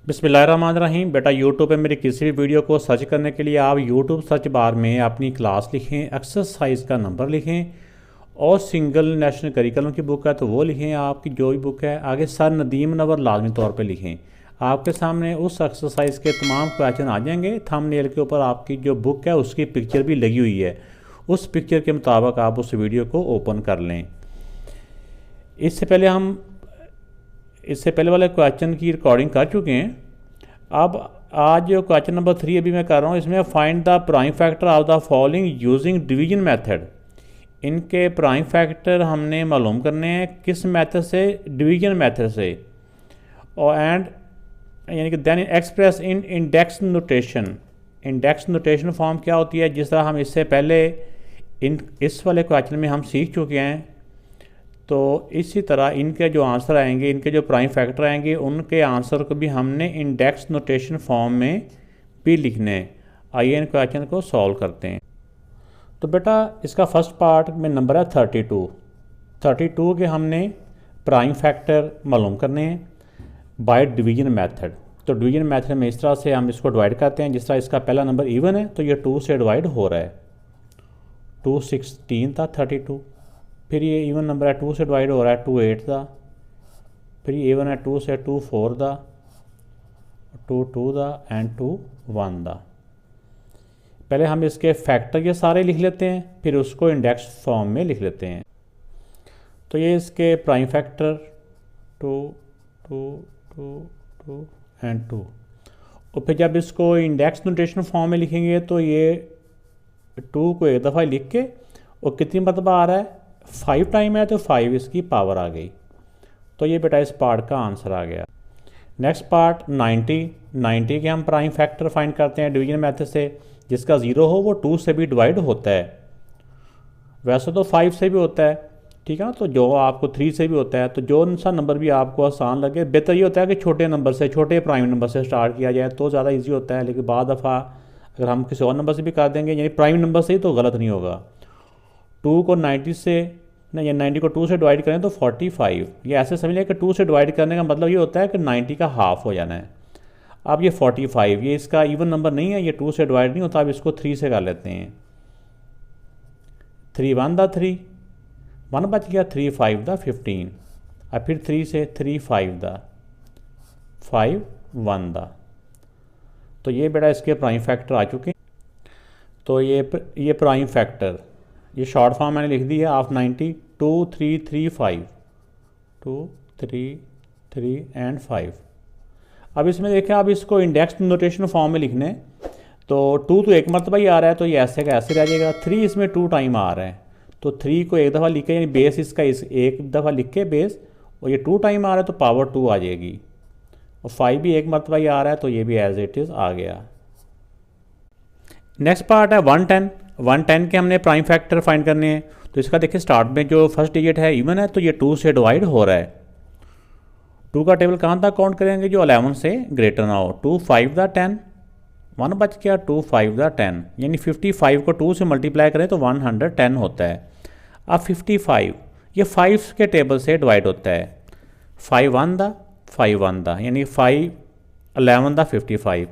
बिस्मिल्लाहिर्रहमानिर्रहीम। बेटा यूट्यूब पे मेरी किसी भी वीडियो को सर्च करने के लिए आप यूट्यूब सर्च बार में अपनी क्लास लिखें, एक्सरसाइज का नंबर लिखें और सिंगल नेशनल करिकुलम की बुक है तो वो लिखें, आपकी जो भी बुक है। आगे सर नदीम मुनव्वर लाजमी तौर पे लिखें। आपके सामने उस एक्सरसाइज के तमाम क्वेश्चन आ जाएंगे। थंबनेल के ऊपर आपकी जो बुक है उसकी पिक्चर भी लगी हुई है। उस पिक्चर के मुताबिक आप उस वीडियो को ओपन कर लें। इससे पहले वाले क्वेश्चन की रिकॉर्डिंग कर चुके हैं। अब आज जो क्वेश्चन नंबर 3 अभी मैं कर रहा हूँ, इसमें find the prime factor of the following using division method. इनके प्राइम फैक्टर हमने मालूम करने हैं किस मेथड से? डिवीजन मेथड से। और एंड यानी कि then express in index notation. Index notation form क्या होती है? जिस तरह हम इससे पहले इस वाले क्वेश्चन में हम सीख चुके हैं, तो इसी तरह इनके जो आंसर आएंगे, इनके जो प्राइम फैक्टर आएंगे, उनके आंसर को भी हमने इंडेक्स नोटेशन फॉर्म में भी लिखने हैं। आइए इन क्वेश्चन को सॉल्व करते हैं। तो बेटा इसका फर्स्ट पार्ट में नंबर है 32 के हमने प्राइम फैक्टर मालूम करने हैं बाय डिवीजन मेथड। तो डिवीजन मेथड में इस तरह से हम इसको डिवाइड करते हैं। जिस तरह इसका पहला नंबर इवन है तो ये 2 से डिवाइड हो रहा है। 2 16 था 32। फिर ये इवन नंबर है 2 से डिवाइड हो रहा है 2 8 था। फिर ये इवन है 2 से 2 4 था, 2 2 था एंड 2 1 था। पहले हम इसके फैक्टर ये सारे लिख लेते हैं, फिर उसको इंडेक्स फॉर्म में लिख लेते हैं। तो ये इसके प्राइम फैक्टर 2 2 2 2 एंड 2। और फिर जब इसको इंडेक्स नोटेशन फॉर्म में लिखेंगे तो ये 2 को एक दफ़ा लिख के, और कितनी मरतबा आ रहा है? 5 टाइम है तो 5 इसकी पावर आ गई। तो ये बेटा इस पार्ट का आंसर आ गया। नेक्स्ट पार्ट 90 के हम प्राइम फैक्टर फाइंड करते हैं डिवीजन मेथड से। जिसका 0 हो वो 2 से भी डिवाइड होता है। वैसे तो 5 से भी होता है, ठीक है ना। तो जो आपको 3 से भी होता है, तो जो सा नंबर भी आपको आसान लगे। बेहतर ये होता है कि छोटे नंबर से, छोटे प्राइम नंबर से स्टार्ट किया जाए तो ज़्यादा ईजी होता है। लेकिन बाद दफ़ा अगर हम किसी और नंबर से भी कर देंगे, यानी प्राइम नंबर से ही, तो गलत नहीं होगा। 2 को 90 से नहीं, या 90 को 2 से डिवाइड करें तो 45। ये ऐसे समझ लें कि 2 से डिवाइड करने का मतलब ये होता है कि 90 का हाफ हो जाना है। अब ये 45, ये इसका इवन नंबर नहीं है, ये 2 से डिवाइड नहीं होता। अब इसको 3 से कर लेते हैं। 3 1 दा 3 1 बच गया, 3 5 दा 15। अब फिर 3 से 3 5 दा 5 1 दा। तो ये बेटा इसके प्राइम फैक्टर आ चुके हैं। तो ये प्राइम फैक्टर, ये शॉर्ट फॉर्म मैंने लिख दी है ऑफ 90। 2 3 3 5 2 3 3 एंड 5। अब इसमें देखें, अब इसको इंडेक्स नोटेशन फॉर्म में लिखने हैं। तो 2 तो एक मरतबा ही आ रहा है, तो ये ऐसे का ऐसे रह जाएगा। 3 इसमें 2 टाइम आ रहा है, तो 3 को एक दफ़ा लिख के, यानी बेस इसका एक दफ़ा लिख के बेस, और ये 2 टाइम आ रहा है तो पावर 2 आ जाएगी। और 5 भी एक मरतबा ही आ रहा है, तो ये भी एज इट इज़ आ गया। नेक्स्ट पार्ट है 110 के हमने प्राइम फैक्टर फाइंड करने हैं। तो इसका देखिए स्टार्ट में जो फर्स्ट डिजिट है इवन है, तो ये 2 से डिवाइड हो रहा है। 2 का टेबल कहाँ तक काउंट करेंगे? जो 11 से ग्रेटर ना हो। 2 5 दा 10 1 बच गया, 2 5 दा 10, यानी 55 को 2 से मल्टीप्लाई करें तो 110 होता है। अब 55 ये 5 के टेबल से डिवाइड होता है। 5 1 दा यानी 5 11 दा 55।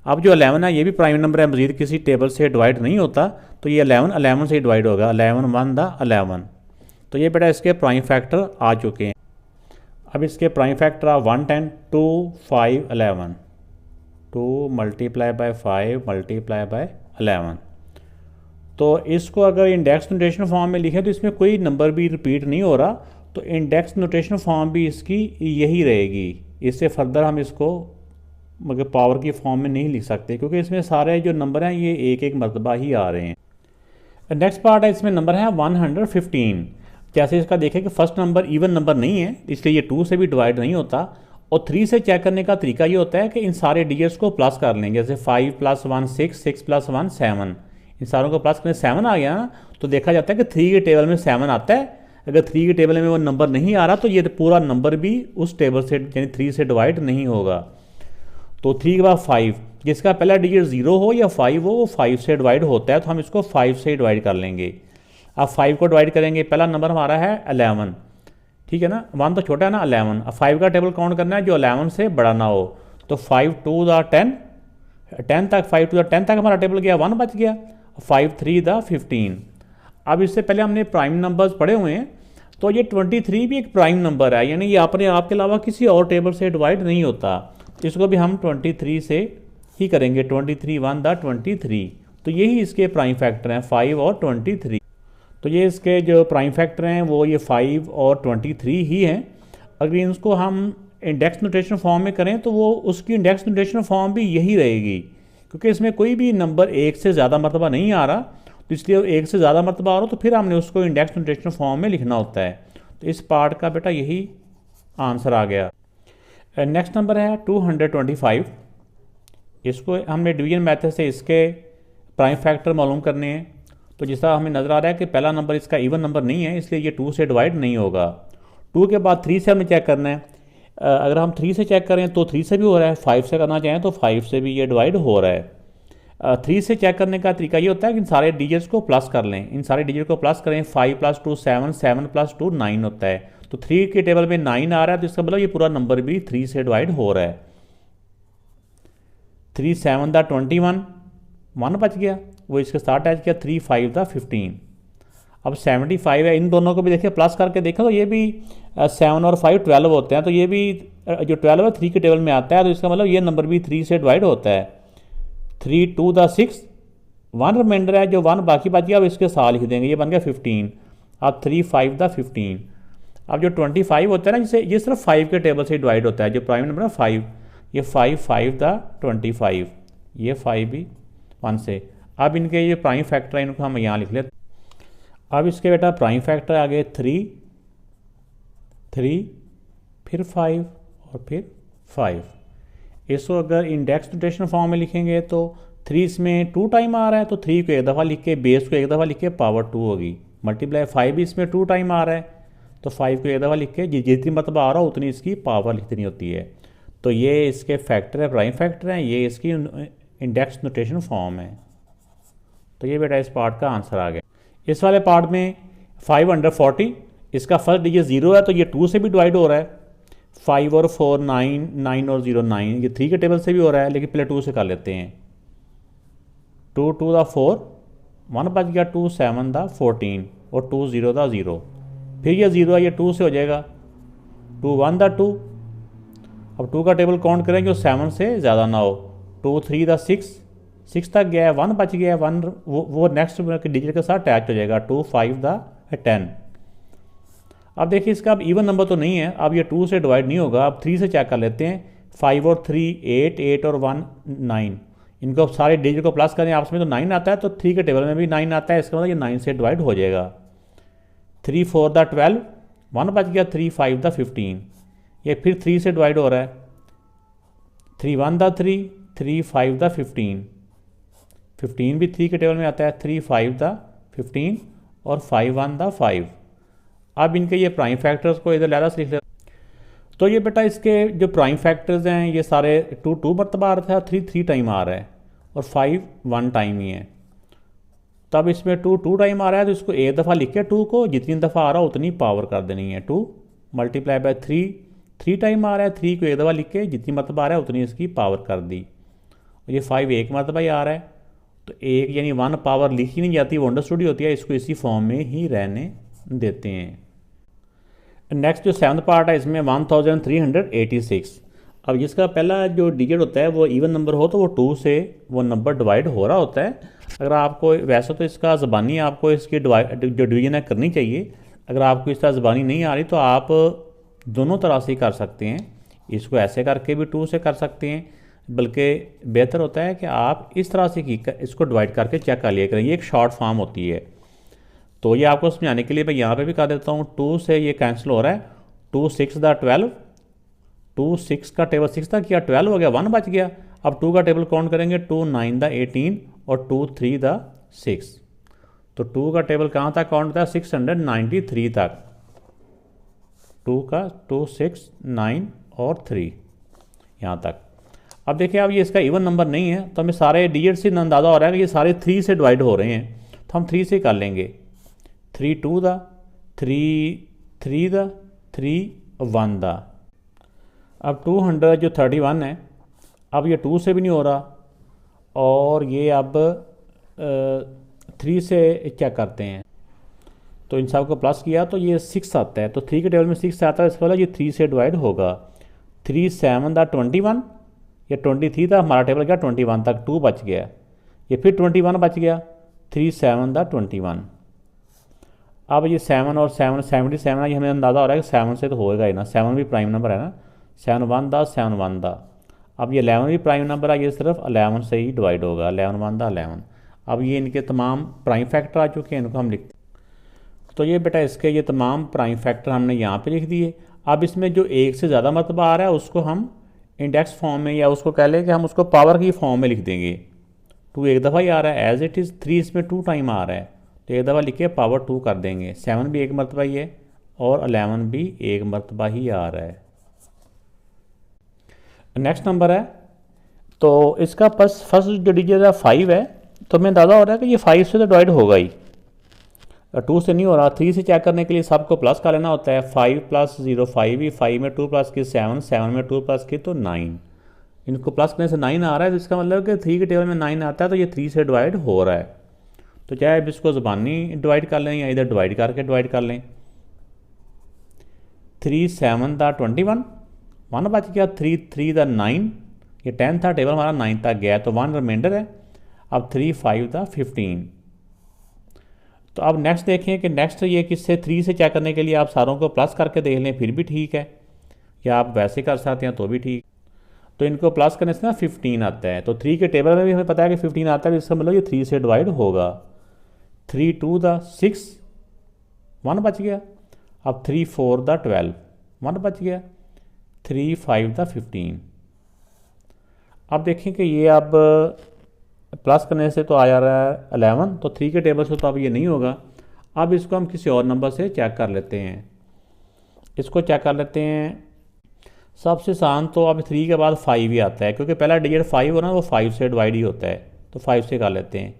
अब जो 11 है ये भी प्राइम नंबर है, मजीद किसी टेबल से डिवाइड नहीं होता, तो ये 11 से ही डिवाइड होगा। 11 1 दा 11। तो ये बेटा इसके प्राइम फैक्टर आ चुके हैं। अब इसके प्राइम फैक्टर आ 110 2 5 11 2 मल्टीप्लाई बाय 5 मल्टीप्लाई बाय 11। तो इसको अगर इंडेक्स नोटेशन फॉर्म में लिखें तो इसमें कोई नंबर भी रिपीट नहीं हो रहा, तो इंडेक्स नोटेशन फॉर्म भी इसकी यही रहेगी। इससे फर्दर हम इसको मगर पावर की फॉर्म में नहीं लिख सकते, क्योंकि इसमें सारे जो नंबर हैं ये एक एक मरतबा ही आ रहे हैं। नेक्स्ट पार्ट है, इसमें नंबर है 115। जैसे इसका देखें कि फर्स्ट नंबर इवन नंबर नहीं है, इसलिए ये 2 से भी डिवाइड नहीं होता। और 3 से चेक करने का तरीका ये होता है कि इन सारे डिजिट्स को प्लस कर लेंगे। जैसे 5 + 1 6 6 + 1 7, इन सारों को प्लस करें 7 आ गया ना, तो देखा जाता है कि 3 के टेबल में 7 आता है। अगर 3 के टेबल में वो नंबर नहीं आ रहा तो ये पूरा नंबर भी उस टेबल से यानी 3 से डिवाइड नहीं होगा। तो 3 के बाद 5, जिसका पहला डिजिट 0 हो या 5 हो, वो 5 से डिवाइड होता है, तो हम इसको 5 से डिवाइड कर लेंगे। अब 5 को डिवाइड करेंगे, पहला नंबर हमारा है 11, ठीक है ना। 1 तो छोटा है ना, 11। अब 5 का टेबल काउंट करना है जो 11 से बड़ा ना हो। तो 5 2 द 10, 10 तक 5 2 द 10 तक हमारा टेबल गया, 1 बच गया, 5 3 द 15। अब इससे पहले हमने प्राइम नंबर्स पढ़े हुए हैं, तो ये 23 भी एक प्राइम नंबर है, यानी ये अपने आप के अलावा किसी और टेबल से डिवाइड नहीं होता। इसको भी हम 23 से ही करेंगे, 23 1 द 23। तो यही इसके प्राइम फैक्टर हैं, 5 और 23। तो ये इसके जो प्राइम फैक्टर हैं वो ये 5 और 23 ही हैं। अगर इसको हम इंडेक्स नोटेशन फॉर्म में करें तो वो उसकी इंडेक्स नोटेशन फॉर्म भी यही रहेगी, क्योंकि इसमें कोई भी नंबर एक से ज़्यादा मरतबा नहीं आ रहा, तो इसलिए एक से ज़्यादा मरतबा आ रहा तो फिर हमने उसको इंडेक्स नोटेशन फॉर्म में लिखना होता है। तो इस पार्ट का बेटा यही आंसर आ गया। नेक्स्ट नंबर है 225। इसको हमने डिवीजन मेथड से इसके प्राइम फैक्टर मालूम करने हैं। तो जैसा हमें नज़र आ रहा है कि पहला नंबर इसका इवन नंबर नहीं है, इसलिए ये 2 से डिवाइड नहीं होगा। 2 के बाद 3 से हमने चेक करना है। अगर हम 3 से चेक करें तो 3 से भी हो रहा है, 5 से करना चाहें तो 5 से भी ये डिवाइड हो रहा है। 3 से चेक करने का तरीका ये होता है कि इन सारे डिजिट्स को प्लस कर लें, इन सारे डिजिट को प्लस करें। 5 + 2 7, 7 + 2 9 होता है। तो 3 के टेबल में 9 आ रहा है, तो इसका मतलब ये पूरा नंबर भी 3 से डिवाइड हो रहा है। 3 7 द 21, 1 बच गया, वो इसके साथ अटैच किया। 3 5 द 15। अब 75 है, इन दोनों को भी देखिए प्लस करके देखा तो ये भी 7 और 5 12 होते हैं, तो ये भी जो 12 है 3 के टेबल में आता है, तो इसका मतलब ये नंबर भी 3 से डिवाइड होता है। 3 2 द 6, 1 रिमाइंडर है, जो 1 बाकी बच गया अब इसके साथ लिख देंगे, ये बन गया 15। अब 3 5 द 15। अब जो 25 होता है ना, जिसे ये सिर्फ 5 के टेबल से डिवाइड होता है, जो प्राइम नंबर है 5, ये 5 5 द 25, ये 5 भी 1 से। अब इनके ये प्राइम फैक्टर है, इनको हम यहाँ लिख लेते। अब इसके बेटा प्राइम फैक्टर आ गए 3 3, फिर 5 और फिर 5। इसको अगर इंडेक्स नोटेशन फॉर्म में लिखेंगे तो 3 इसमें 2 टाइम आ रहा है, तो 3 को एक दफ़ा लिख के, बेस को एक दफ़ा लिख के पावर 2 होगी, मल्टीप्लाई 5 भी इसमें 2 टाइम आ रहा है, तो 5 को एक दफ़ा लिख के जितनी मरतबा आ रहा हो उतनी इसकी पावर लिखनी होती है। तो ये इसके फैक्टर है, प्राइम फैक्टर हैं, ये इसकी इंडेक्स नोटेशन फॉर्म है। तो ये बेटा इस पार्ट का आंसर आ गया। इस वाले पार्ट में 540, इसका फर्स्ट डिजिट 0 है, तो ये 2 से भी डिवाइड हो रहा है। 5 और 4 9, 9 और 0 9, ये 3 के टेबल से भी हो रहा है, लेकिन पहले 2 से कर लेते हैं। 2 2 द 4, 1 बच गया, 2 7 द 14 और 2 0 द 0। फिर ये 0 है, ये 2 से हो जाएगा। 2 1 द 2। अब 2 का टेबल काउंट करें जो 7 से ज़्यादा ना हो। 2 3 द 6, 6 तक गया है, 1 बच गया है, 1 वो नेक्स्ट डिजिट के साथ अटैच हो जाएगा। 2 5 द 10। अब देखिए इसका अब इवन नंबर तो नहीं है, अब ये 2 से डिवाइड नहीं होगा। अब 3 से चेक कर लेते हैं। 5 और 3 8, 8 और 1 9, इनको सारे डिजिट को प्लस करें आपस में तो 9 आता है, तो 3 के टेबल में भी 9 आता है, इसका मतलब ये 9 से डिवाइड हो जाएगा। 3 4 द 12, 1 बच गया। 3 5 द 15, ये फिर 3 से डिवाइड हो रहा है। 3 1 द 3, 3 5 द 15, 15 भी 3 के टेबल में आता है। 3 5 द 15 और 5 1 द 5। अब इनके ये प्राइम फैक्टर्स को इधर लहरा से लिख लेते। तो ये बेटा इसके जो प्राइम फैक्टर्स हैं ये सारे 2 2 मरतबा आ रहा था, 3 3 टाइम आ रहा है और 5 1 टाइम ही है। तब इसमें 2 2 टाइम आ रहा है, तो इसको एक दफ़ा लिख के 2 को जितनी दफ़ा आ रहा हो उतनी पावर कर देनी है। 2 मल्टीप्लाई बाय 3, 3 टाइम आ रहा है, 3 को एक दफ़ा लिख के जितनी मरतबा आ रहा है उतनी इसकी पावर कर दी। और ये 5 एक मरतबा ही आ रहा है, तो एक यानी 1 पावर लिखी नहीं जाती, वो अंडरस्टूड ही होती है, इसको इसी फॉर्म में ही रहने देते हैं। नेक्स्ट जो 7th पार्ट है इसमें 1386। अब जिसका पहला जो डिजिट होता है वो इवन नंबर हो तो वो 2 से वो नंबर डिवाइड हो रहा होता है। अगर आपको वैसे तो इसका ज़बानी आपको इसकी जो डिवीजन है करनी चाहिए, अगर आपको इसका ज़बानी नहीं आ रही तो आप दोनों तरह से कर सकते हैं। इसको ऐसे करके भी 2 से कर सकते हैं, बल्कि बेहतर होता है कि आप इस तरह से इसको डिवाइड करके चेक कर लिया करें। ये एक शॉर्ट फॉर्म होती है, तो ये आपको समझाने के लिए मैं यहाँ पे भी कर देता हूँ। 2 से ये कैंसिल हो रहा है। 2 6 द 12, 2 6 का टेबल 6 तक किया, 12 हो गया, 1 बच गया। अब 2 का टेबल काउंट करेंगे। 2 9 द 18 और 2 3 द 6। तो 2 का टेबल कहाँ तक काउंट था? 693 तक। 2 का 2 6 9 और 3 यहाँ तक। अब देखिए अब ये इसका इवन नंबर नहीं है, तो हमें सारे डिजिट से अंदाज़ा हो रहा है कि ये सारे 3 से डिवाइड हो रहे हैं, तो हम 3 से कर लेंगे। 3 2 द 3 3 द 3 1 द। अब 200 जो 31 है अब ये 2 से भी नहीं हो रहा, और ये अब 3 से चेक करते हैं, तो इन सब को प्लस किया तो ये 6 आता है। तो 3 के टेबल में 6 आता है, इसका मतलब ये 3 से डिवाइड होगा। 3 7 था 21, ये 23 था, हमारा टेबल गया 21 तक, 2 बच गया, ये फिर 21 बच गया। 3 7 था 21। अब ये 7 और 7 77 है, ये हमें अंदाज़ा हो रहा है कि 7 से तो होएगा ही ना, 7 भी प्राइम नंबर है ना, 7 1 था 7 1 था। अब ये 11 भी प्राइम नंबर है, ये सिर्फ 11 से ही डिवाइड होगा, 11 1 था 11। अब ये इनके तमाम प्राइम फैक्टर आ चुके हैं, इनको हम लिखते हैं। तो ये बेटा इसके ये तमाम प्राइम फैक्टर हमने यहाँ पे लिख दिए। अब इसमें जो एक से ज़्यादा मरतबा आ रहा है उसको हम इंडेक्स फॉर्म में, या उसको कह लें कि हम उसको पावर की फॉर्म में लिख देंगे। 2 एक दफ़ा ही आ रहा है एज इट इज़, 3 इसमें 2 टाइम आ रहा है, तो एक दफ़ा लिख के पावर 2 कर देंगे। 7 भी एक मरतबा ही है और 11 भी एक मरतबा ही आ रहा है। नेक्स्ट नंबर है, तो इसका फर्स्ट जो डिजिट है 5 है, तो हमें अंदाज़ा हो रहा है कि ये 5 से तो डिवाइड होगा ही, 2 से नहीं हो रहा। 3 से चेक करने के लिए सबको प्लस का लेना होता है। 5 + 0 5 ही, 5 में 2 प्लस की 7, 7 में 2 प्लस की तो 9, इनको प्लस करने से 9 आ रहा है, तो इसका मतलब कि 3 के टेबल में 9 आता है, तो ये 3 से डिवाइड हो रहा है। तो चाहे अब इसको ज़बानी डिवाइड कर लें या इधर डिवाइड करके डिवाइड कर लें। 3 7 था 21, 1 बच गया। 3 3 था 9, ये 10 था, टेबल हमारा 9 तक गया, तो 1 रिमाइंडर है। अब 3 5 था 15। तो अब नेक्स्ट देखें कि नेक्स्ट ये किससे 3 से चेक करने के लिए आप सारों को प्लस करके देख लें, फिर भी ठीक है, या आप वैसे कर सकते हैं तो भी ठीक। तो इनको प्लस करने से ना 15 आता है, तो 3 के टेबल में भी हमें पता है कि 15 आता है, इसका मतलब ये 3 से डिवाइड होगा। 3 2 था 6, 1 बच गया। अब 3 4 था 12, 1 बच गया। 3 5 था 15। अब देखें कि ये अब प्लस करने से तो आ जा रहा है 11, तो 3 के टेबल से तो अब ये नहीं होगा। अब इसको हम किसी और नंबर से चेक कर लेते हैं, इसको चेक कर लेते हैं। सबसे आसान तो अब 3 के बाद 5 ही आता है, क्योंकि पहला डिजिट 5 हो ना, वो 5 से डिवाइड ही होता है, तो 5 से कर लेते हैं।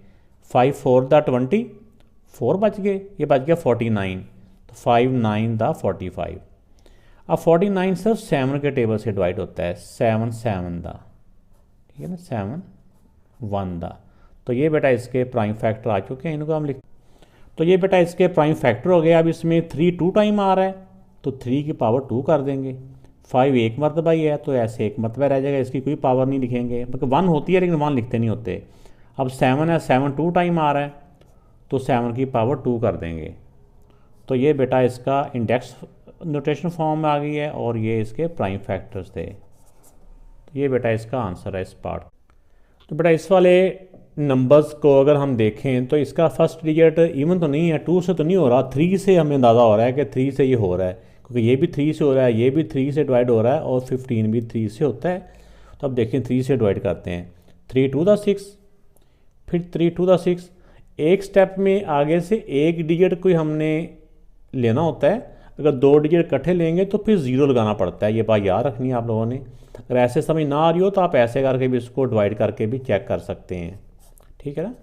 5 4 था 20, 4 बच गए, ये बच गया 49, तो 5 9 था 45। अब 49 सिर्फ 7 के टेबल से डिवाइड होता है, 7 7 था, ठीक है ना, 7 1 था। तो ये बेटा इसके प्राइम फैक्टर आ चुके हैं, इनको हम लिख, तो ये बेटा इसके प्राइम फैक्टर हो गए। अब इसमें 3 2 टाइम आ रहा है, तो 3 की पावर 2 कर देंगे। 5 एक मरतबा ही है, तो ऐसे एक मरतबा रह जाएगा, इसकी कोई पावर नहीं लिखेंगे, मतलब 1 होती है लेकिन 1 लिखते नहीं होते। अब 7 है, 7 2 टाइम आ रहा है, तो 7 की पावर 2 कर देंगे। तो ये बेटा इसका इंडेक्स नोटेशन फॉर्म में आ गई है, और ये इसके प्राइम फैक्टर्स थे। तो ये बेटा इसका आंसर है इस पार्ट। तो बेटा इस वाले नंबर्स को अगर हम देखें तो इसका फर्स्ट डिजिट इवन तो नहीं है, 2 से तो नहीं हो रहा, 3 से हमें अंदाज़ा हो रहा है कि 3 से ये हो रहा है, क्योंकि ये भी 3 से हो रहा है, ये भी 3 से डिवाइड हो रहा है, और 15 भी 3 से होता है। तो अब देखें 3 से डिवाइड करते हैं। 3 2 था 6, फिर 3 2 था 6। एक स्टेप में आगे से एक डिजिट कोई हमने लेना होता है, अगर 2 डिजिट इकट्ठे लेंगे तो फिर 0 लगाना पड़ता है, ये बात याद रखनी है आप लोगों ने। अगर ऐसे समझ ना आ रही हो तो आप ऐसे करके भी इसको डिवाइड करके भी चेक कर सकते हैं, ठीक है ना,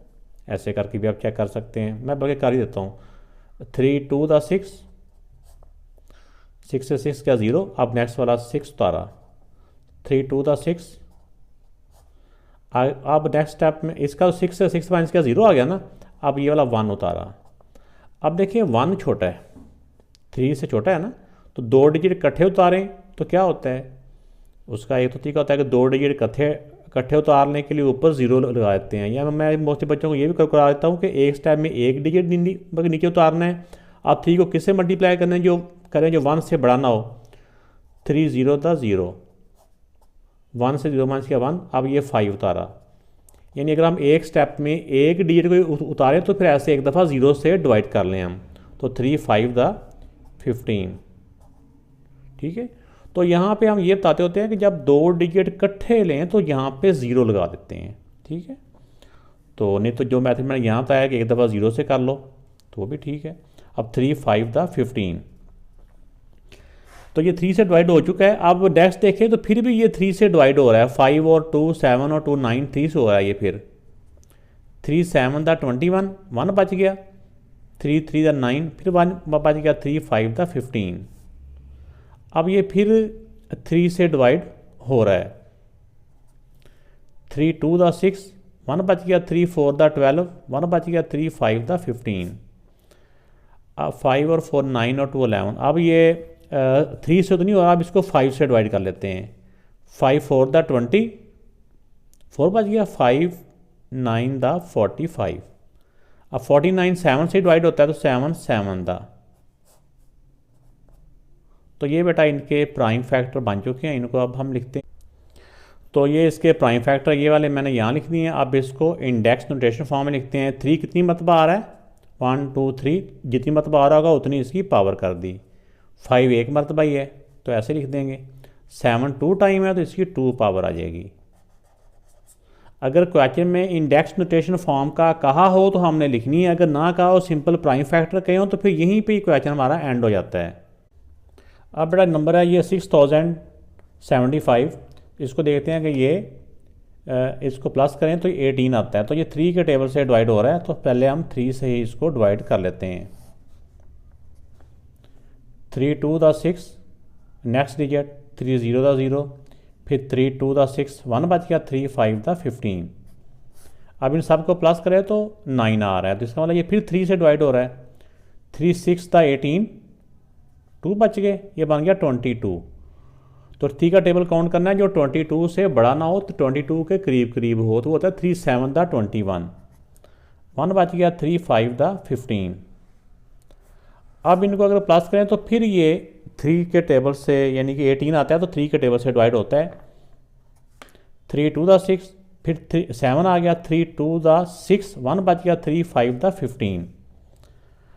ऐसे करके भी आप चेक कर सकते हैं, मैं बल्कि कर ही देता हूँ। 3 2 था 6, 6 से 6 क्या 0, अब नेक्स्ट वाला 6 उतारा। 3 2 था 6, अब नेक्स्ट स्टेप में इसका 6 से 6 माइनस का 0 आ गया ना, अब ये वाला 1 उतारा। अब देखिए 1 छोटा है, 3 से छोटा है ना, तो 2 डिजिट इकट्ठे उतारें तो क्या होता है, उसका एक तो तरीका होता है कि 2 डिजिट इकट्ठे उतारने के लिए ऊपर 0 लगा देते हैं, या मैं मोस्टली बच्चों को ये भी करा देता हूँ कि एक स्टेप में एक डिजिट नीचे उतारना है। आप 3 को किससे मल्टीप्लाई करना है, जो करें जो 1 से बड़ा ना हो। 3 0 था 0, 1 से 0 माइनस किया 1, अब ये 5 उतारा। यानी अगर हम एक स्टेप में एक डिजिट को उतारें तो फिर ऐसे एक दफ़ा 0 से डिवाइड कर लें हम, तो 3 5 था 15, ठीक है। तो यहाँ पे हम ये बताते होते हैं कि जब 2 डिजिट इकट्ठे लें तो यहाँ पे 0 लगा देते हैं, ठीक है। तो नहीं तो जो मैथड मैंने यहाँ बताया कि एक दफ़ा 0 से कर लो तो वो भी ठीक है। अब 3 5 था 15, तो ये 3 से डिवाइड हो चुका है। अब नेक्स्ट देखें तो फिर भी ये 3 से डिवाइड हो रहा है, 5 और 2 7 और 2 9, 3 से हो रहा है ये। फिर 3 7 था 21, 1 बच गया। 3 3 था 9, फिर 1 बच गया। 3 5 था 15। अब ये फिर 3 से डिवाइड हो रहा है, 3 2 दा 6, 1 बच गया, 3 4 दा 12, 1 बच गया, 3 5 दा 15। अब 5 और 4 9 और 2 11। अब ये 3 से तो नहीं हो रहा, अब इसको 5 से डिवाइड कर लेते हैं। 5 4 दा 20, 4 बच गया, 5 9 दा 45। अब 49 7 से डिवाइड होता है तो 7 7 दा। तो ये बेटा इनके प्राइम फैक्टर बन चुके हैं, इनको अब हम लिखते हैं। तो ये इसके प्राइम फैक्टर ये वाले मैंने यहाँ लिख दिए हैं। अब इसको इंडेक्स नोटेशन फॉर्म में लिखते हैं। 3 कितनी मरतबा आ रहा है, 1 2 3, जितनी मरतबा आ रहा होगा उतनी इसकी पावर कर दी। 5 एक मरतबा ही है तो ऐसे लिख देंगे। 7 2 टाइम है तो इसकी 2 पावर आ जाएगी। अगर क्वेश्चन में इंडेक्स नोटेशन फॉर्म का कहा हो तो हमने लिखनी है, अगर ना कहा हो सिंपल प्राइम फैक्टर कहे हो तो फिर यहीं पे ही क्वेश्चन हमारा एंड हो जाता है। अब बेटा नंबर है ये 6075, इसको देखते हैं कि ये इसको प्लस करें तो 18 आता है। तो ये 3 के टेबल से डिवाइड हो रहा है, तो पहले हम 3 से ही इसको डिवाइड कर लेते हैं। 3 2 दा 6, नेक्स्ट डिजिट 3 0 दा 0, फिर 3 2 दा 6, 1 बच गया, 3 5 दा 15। अब इन सब को प्लस करें तो 9 आ रहा है, तो इसका मतलब ये फिर 3 से डिवाइड हो रहा है। 3 6 दा 18, 2 बच गए, ये बन गया 22। तो 3 का टेबल काउंट करना है, जो 22 से बड़ा ना हो तो 22 के करीब करीब हो तो होता है 3 7 दा 21। 1 बच गया, 3 5 दा 15। अब इनको अगर प्लस करें तो फिर ये 3 के टेबल से यानी कि 18 आता है तो 3 के टेबल से डिवाइड होता है। 3 2 दा 6, फिर 7 आ गया, 3 2 दा 6, 1 बच गया, 3 5 दा 15।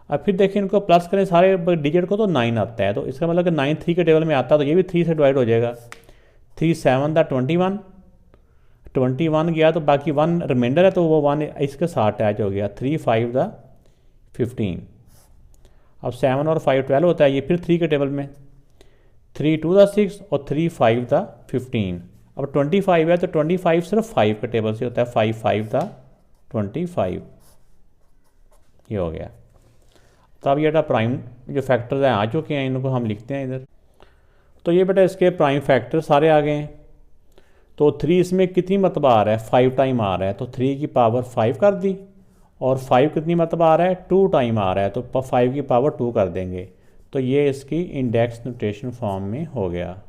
अब फिर देखिए इनको प्लस करें सारे डिजिट को तो 9 आता है, तो इसका मतलब कि 9 3 के टेबल में आता है तो ये भी 3 से डिवाइड हो जाएगा। 3 7 दा 21, 21 गया तो बाकी 1 रिमाइंडर है तो वो 1 इसके साथ अटैच हो गया। 3 5 दा 15। अब 7 और 5 12 होता है, ये फिर 3 के टेबल में। 3 2 दा 6 और 3 5 दा 15। अब 25 है तो 25 सिर्फ 5 के टेबल से होता है, 5 5 दा 25। ये हो गया। तो अब ये बेटा प्राइम जो फैक्टर्स हैं आ चुके हैं, इनको हम लिखते हैं इधर। तो ये बेटा इसके प्राइम फैक्टर सारे आ गए हैं। तो 3 इसमें कितनी मरतबा आ रहा है, 5 टाइम आ रहा है, तो 3 की पावर 5 कर दी। और 5 कितनी मरतबा आ रहा है, 2 टाइम आ रहा है, तो 5 की पावर 2 कर देंगे। तो ये इसकी इंडेक्स नोटेशन फॉर्म में हो गया।